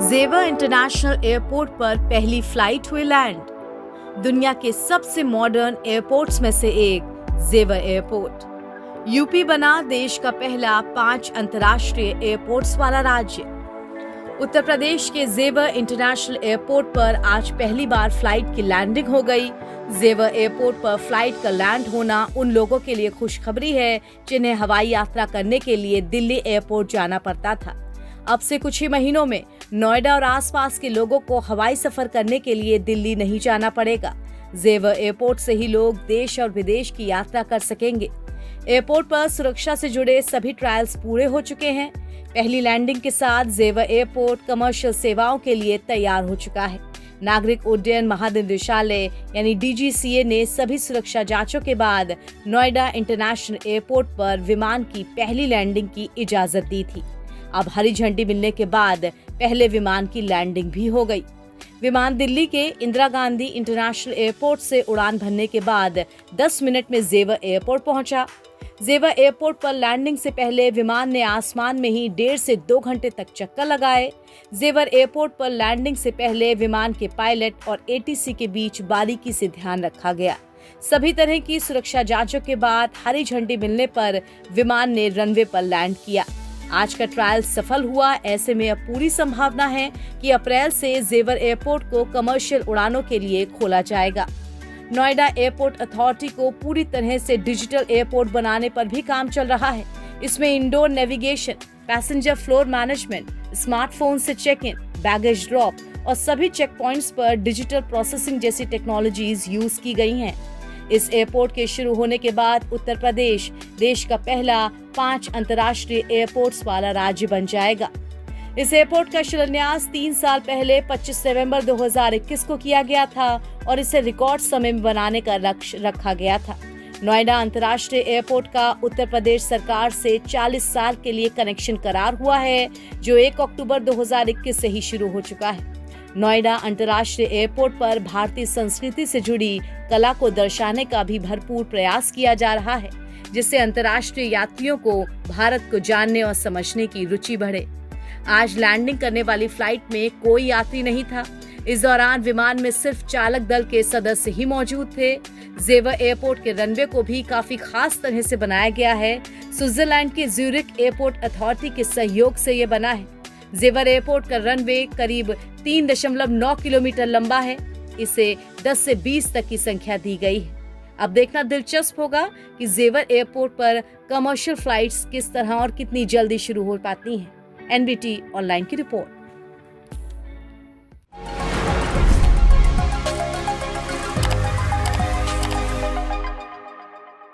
जेवर international airport पर पहली फ्लाइट हुई लैंड। दुनिया के सबसे मॉडर्न एयरपोर्ट्स में से एक जेवर एयरपोर्ट। यूपी बना देश का पहला 5 अंतर्राष्ट्रीय एयरपोर्ट्स वाला राज्य। उत्तर प्रदेश के जेवर इंटरनेशनल एयरपोर्ट पर आज पहली बार फ्लाइट की लैंडिंग हो गई। जेवर एयरपोर्ट पर फ्लाइट का लैंड होना उन लोगों के लिए खुशखबरी है जिन्हें हवाई यात्रा करने के लिए दिल्ली एयरपोर्ट जाना पड़ता था। अब से कुछ ही महीनों में नोएडा और आसपास के लोगों को हवाई सफर करने के लिए दिल्ली नहीं जाना पड़ेगा। जेवर एयरपोर्ट से ही लोग देश और विदेश की यात्रा कर सकेंगे। एयरपोर्ट पर सुरक्षा से जुड़े सभी ट्रायल्स पूरे हो चुके हैं। पहली लैंडिंग के साथ जेवर एयरपोर्ट कमर्शियल सेवाओं के लिए तैयार हो चुका है। नागरिक उड्डयन महानिदेशालय यानी DGCA ने सभी सुरक्षा जांचों के बाद नोएडा इंटरनेशनल एयरपोर्ट पर विमान की पहली लैंडिंग की इजाजत दी थी। अब हरी झंडी मिलने के बाद पहले विमान की लैंडिंग भी हो गई। विमान दिल्ली के इंदिरा गांधी इंटरनेशनल एयरपोर्ट से उड़ान भरने के बाद 10 मिनट में जेवर एयरपोर्ट पहुंचा। जेवर एयरपोर्ट पर लैंडिंग से पहले विमान ने आसमान में ही 1.5 से 2 घंटे तक चक्कर लगाए। जेवर एयरपोर्ट पर लैंडिंग से पहले विमान के पायलट और ATC के बीच बारीकी से ध्यान रखा गया। सभी तरह की सुरक्षा जांचों के बाद हरी झंडी मिलने पर विमान ने रनवे पर लैंड किया। आज का ट्रायल सफल हुआ। ऐसे में अब पूरी संभावना है कि अप्रैल से जेवर एयरपोर्ट को कमर्शियल उड़ानों के लिए खोला जाएगा। नोएडा एयरपोर्ट अथॉरिटी को पूरी तरह से डिजिटल एयरपोर्ट बनाने पर भी काम चल रहा है। इसमें indoor navigation, passenger floor management, smartphone से चेक इन, बैगेज ड्रॉप और सभी चेक पॉइंट्स पर डिजिटल प्रोसेसिंग जैसी टेक्नोलॉजीज यूज की गई हैं। इस एयरपोर्ट के शुरू होने के बाद उत्तर प्रदेश देश का पहला 5 अंतर्राष्ट्रीय एयरपोर्ट्स वाला राज्य बन जाएगा। इस एयरपोर्ट का शिलान्यास 3 साल पहले 25 नवंबर 2021 को किया गया था और इसे रिकॉर्ड समय में बनाने का लक्ष्य रखा गया था। नोएडा अंतर्राष्ट्रीय एयरपोर्ट का उत्तर प्रदेश सरकार से 40 साल के लिए कनेक्शन करार हुआ है, जो 1 अक्टूबर 2021 से ही शुरू हो चुका है। नोएडा अंतर्राष्ट्रीय एयरपोर्ट पर भारतीय संस्कृति से जुड़ी कला को दर्शाने का भी भरपूर प्रयास किया जा रहा है, जिससे अंतर्राष्ट्रीय यात्रियों को भारत को जानने और समझने की रुचि बढ़े। आज लैंडिंग करने वाली फ्लाइट में कोई यात्री नहीं था। इस दौरान विमान में सिर्फ चालक दल के सदस्य ही मौजूद थे। जेवर एयरपोर्ट के रनवे को भी काफी खास तरह से बनाया गया है। स्विट्जरलैंड के ज्यूरिख एयरपोर्ट अथॉरिटी के सहयोग से ये बना है। जेवर एयरपोर्ट का रनवे करीब 3.9 किलोमीटर लंबा है। इसे 10 से 20 तक की संख्या दी गई है। अब देखना दिलचस्प होगा कि जेवर एयरपोर्ट पर कमर्शियल फ्लाइट्स किस तरह और कितनी जल्दी शुरू हो पाती हैं। NBT ऑनलाइन की रिपोर्ट।